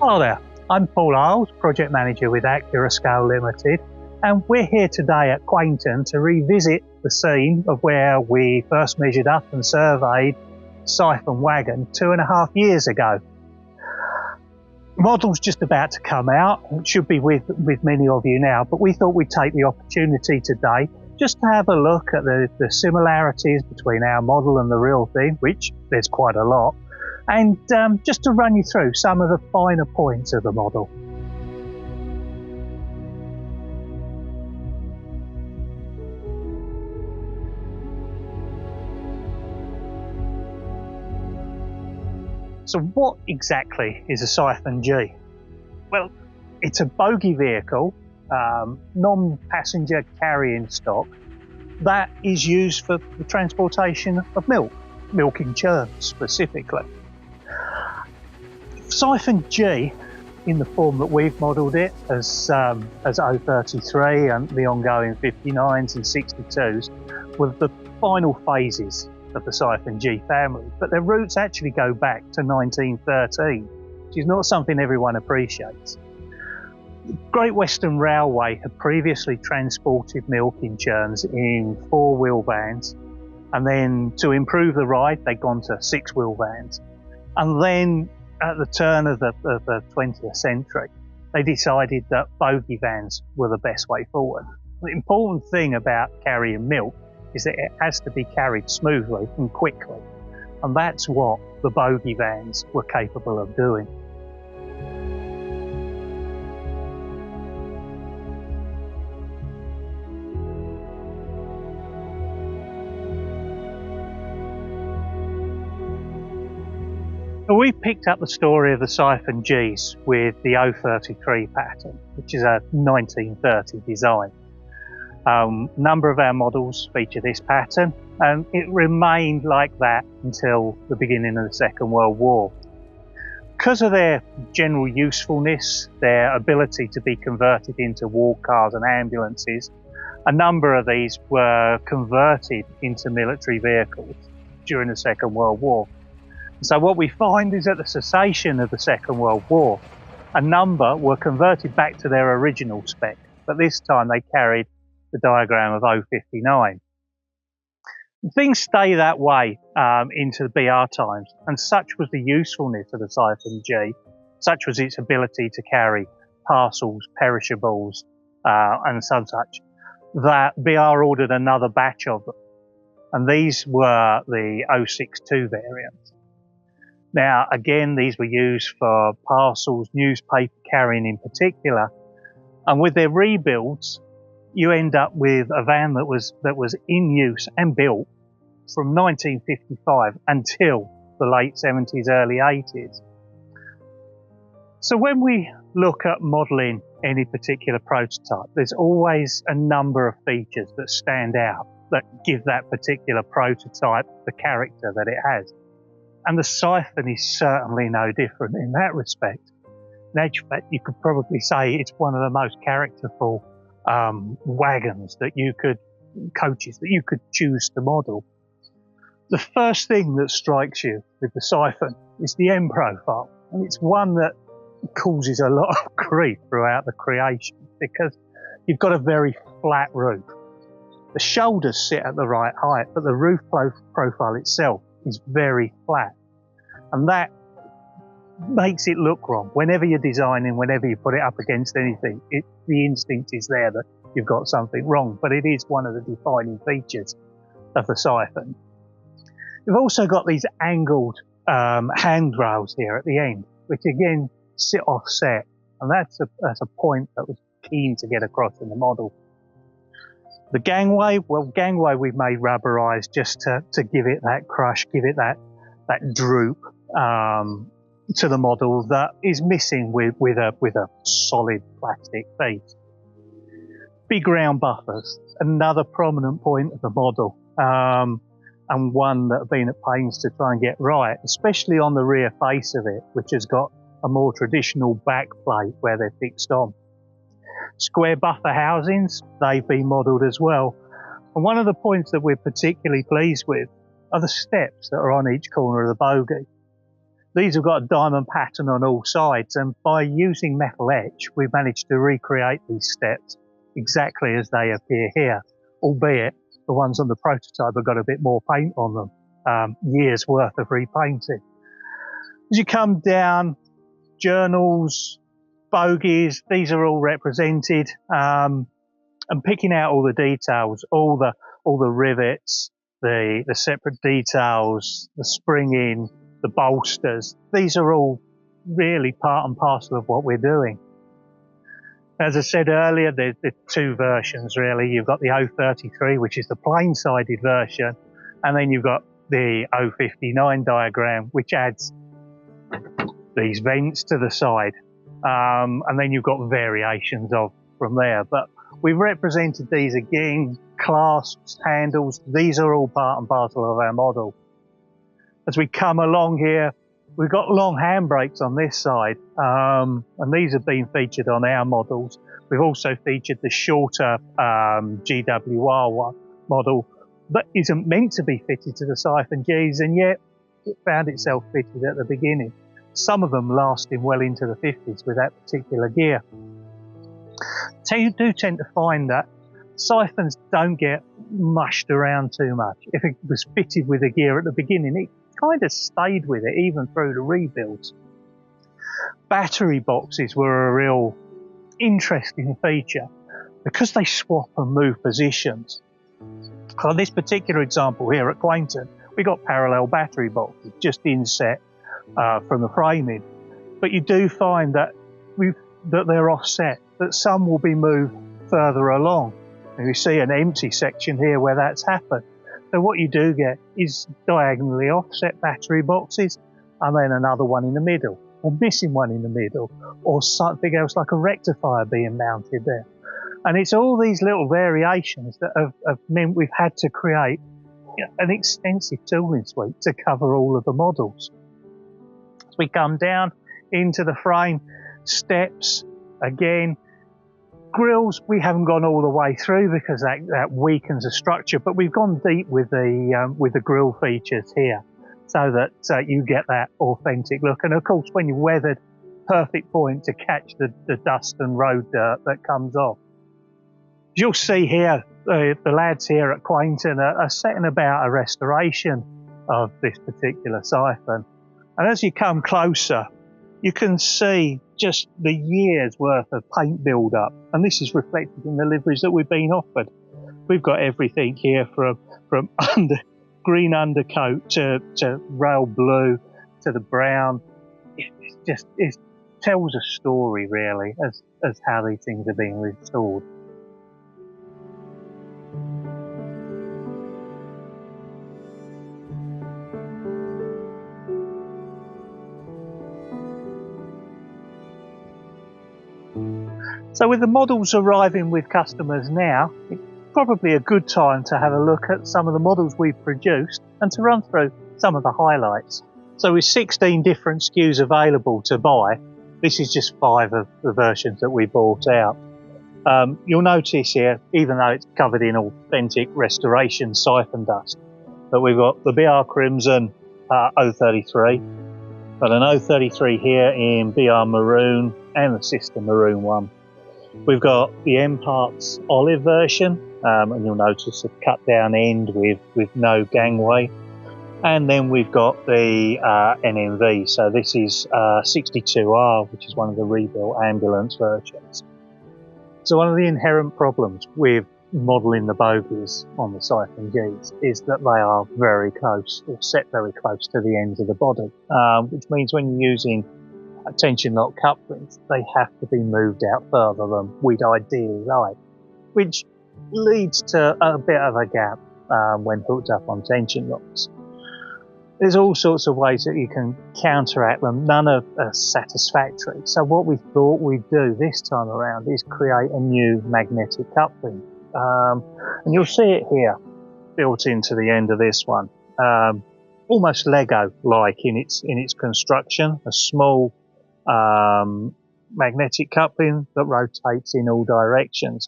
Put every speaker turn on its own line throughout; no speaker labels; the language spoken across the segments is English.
Hello there, I'm Paul Isles, Project Manager with Accurascale Limited, and we're here today at Quainton to revisit the scene of where we first measured up and surveyed Siphon Wagon 2.5 years ago. The model's just about to come out. It should be with many of you now, but we thought we'd take the opportunity today just to have a look at the similarities between our model and the real thing, which there's quite a lot, and just to run you through some of the finer points of the model. So what exactly is a Siphon G? Well, it's a bogie vehicle, non-passenger carrying stock, that is used for the transportation of milking churns specifically. Siphon G, in the form that we've modelled it as O.33 and the ongoing 59s and 62s, were the final phases of the Siphon G family, but their roots actually go back to 1913, which is not something everyone appreciates. The Great Western Railway had previously transported milking churns in 4-wheel vans, and then to improve the ride they'd gone to 6-wheel vans, and then at the turn of the 20th century they decided that bogie vans were the best way forward. The important thing about carrying milk is that it has to be carried smoothly and quickly, and that's what the bogie vans were capable of doing. So we picked up the story of the Siphon Gs with the O.33 pattern, which is a 1930 design. Number of our models feature this pattern, and it remained like that until the beginning of the Second World War. Because of their general usefulness, their ability to be converted into war cars and ambulances, a number of these were converted into military vehicles during the Second World War. So what we find is at the cessation of the Second World War, a number were converted back to their original spec, but this time they carried the diagram of O.59. Things stay that way into the BR times, and such was the usefulness of the Siphon G, such was its ability to carry parcels, perishables, and such, that BR ordered another batch of them, and these were the O.62 variants. Now, again, these were used for parcels, newspaper carrying in particular, and with their rebuilds, you end up with a van that was in use and built from 1955 until the late 70s, early 80s. So when we look at modelling any particular prototype, there's always a number of features that stand out that give that particular prototype the character that it has. And the Siphon is certainly no different in that respect. In actual fact, you could probably say it's one of the most characterful wagons coaches that you could choose to model. The first thing that strikes you with the Siphon is the end profile, and it's one that causes a lot of grief throughout the creation because you've got a very flat roof. The shoulders sit at the right height, but the roof profile itself is very flat, and that makes it look wrong. Whenever you're designing, whenever you put it up against anything, the instinct is there that you've got something wrong, but it is one of the defining features of the Siphon. You've also got these angled handrails here at the end, which again sit offset, and that's a point that was keen to get across in the model. The gangway, we've made rubberized just to give it that crush, give it that droop to the model that is missing with a solid plastic piece. Big round buffers, another prominent point of the model, and one that I've been at pains to try and get right, especially on the rear face of it, which has got a more traditional back plate where they're fixed on. Square buffer housings, they've been modelled as well. And one of the points that we're particularly pleased with are the steps that are on each corner of the bogie. These have got a diamond pattern on all sides, and by using metal etch, we've managed to recreate these steps exactly as they appear here, albeit the ones on the prototype have got a bit more paint on them, years worth of repainting. As you come down, journals, bogies, these are all represented, and picking out all the details, all the rivets, the separate details, the springing, the bolsters, these are all really part and parcel of what we're doing. As I said earlier, there's two versions really. You've got the O.33, which is the plain-sided version, and then you've got the O.59 diagram, which adds these vents to the side, and then you've got variations from there. But we've represented these again, clasps, handles, these are all part and parcel of our model. As we come along here, we've got long handbrakes on this side, and these have been featured on our models. We've also featured the shorter GWR model that isn't meant to be fitted to the Siphon Gs, and yet it found itself fitted at the beginning. Some of them lasting well into the 50s with that particular gear. So you do tend to find that siphons don't get mushed around too much. If it was fitted with a gear at the beginning, it kind of stayed with it even through the rebuilds. Battery boxes were a real interesting feature because they swap and move positions. On this particular example here at Quainton, we got parallel battery boxes just inset from the framing, but you do find that they're offset, that some will be moved further along. And you see an empty section here where that's happened. So what you do get is diagonally offset battery boxes, and then another one in the middle, or missing one in the middle, or something else like a rectifier being mounted there. And it's all these little variations that have meant we've had to create an extensive tooling suite to cover all of the models. As we come down into the frame, steps, again, grills, we haven't gone all the way through because that weakens the structure, but we've gone deep with the grill features here so that you get that authentic look. And of course, when you're weathered, perfect point to catch the dust and road dirt that comes off. You'll see here, the lads here at Quainton are setting about a restoration of this particular siphon. And as you come closer, you can see just the years worth of paint build-up, and this is reflected in the liveries that we've been offered. We've got everything here from green undercoat to rail blue to the brown. It tells a story really as how these things are being restored. So with the models arriving with customers now, it's probably a good time to have a look at some of the models we've produced and to run through some of the highlights. So with 16 different SKUs available to buy, this is just 5 of the versions that we brought out. You'll notice here, even though it's covered in authentic restoration siphon dust, that we've got the BR Crimson O.33, got an O.33 here in BR Maroon and the sister Maroon one. We've got the M Parts Olive version, and you'll notice a cut down end with no gangway. And then we've got the NMV, so this is 62R, which is one of the rebuilt ambulance versions. So one of the inherent problems with modelling the bogies on the Siphon Gs is that they are very close, or set very close to the ends of the body, which means when you're using tension lock couplings, they have to be moved out further than we'd ideally like, which leads to a bit of a gap when hooked up on tension locks. There's all sorts of ways that you can counteract them, none are satisfactory. So what we thought we'd do this time around is create a new magnetic coupling. And you'll see it here, built into the end of this one. Almost Lego-like in its construction, a small magnetic coupling that rotates in all directions.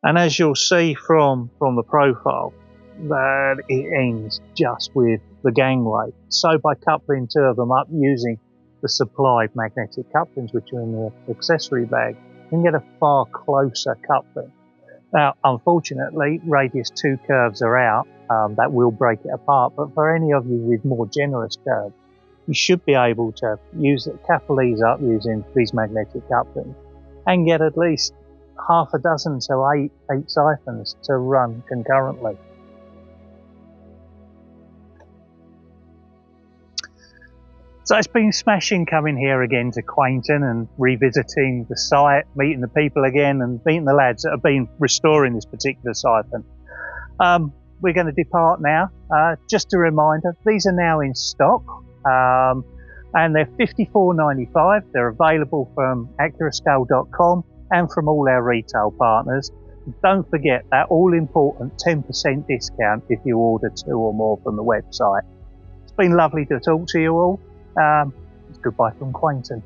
And as you'll see from the profile, but it ends just with the gangway. So by coupling two of them up using the supplied magnetic couplings, which are in the accessory bag, you can get a far closer coupling. Now, unfortunately, radius 2 curves are out. That will break it apart, but for any of you with more generous curves, you should be able to couple these up using these magnetic couplings and get at least half a dozen to eight siphons to run concurrently. So it's been smashing coming here again to Quainton and revisiting the site, meeting the people again and meeting the lads that have been restoring this particular siphon. We're going to depart now. Just a reminder, these are now in stock and they're $54.95. They're available from Accurascale.com and from all our retail partners. Don't forget that all-important 10% discount if you order 2 or more from the website. It's been lovely to talk to you all. Goodbye from Quainton.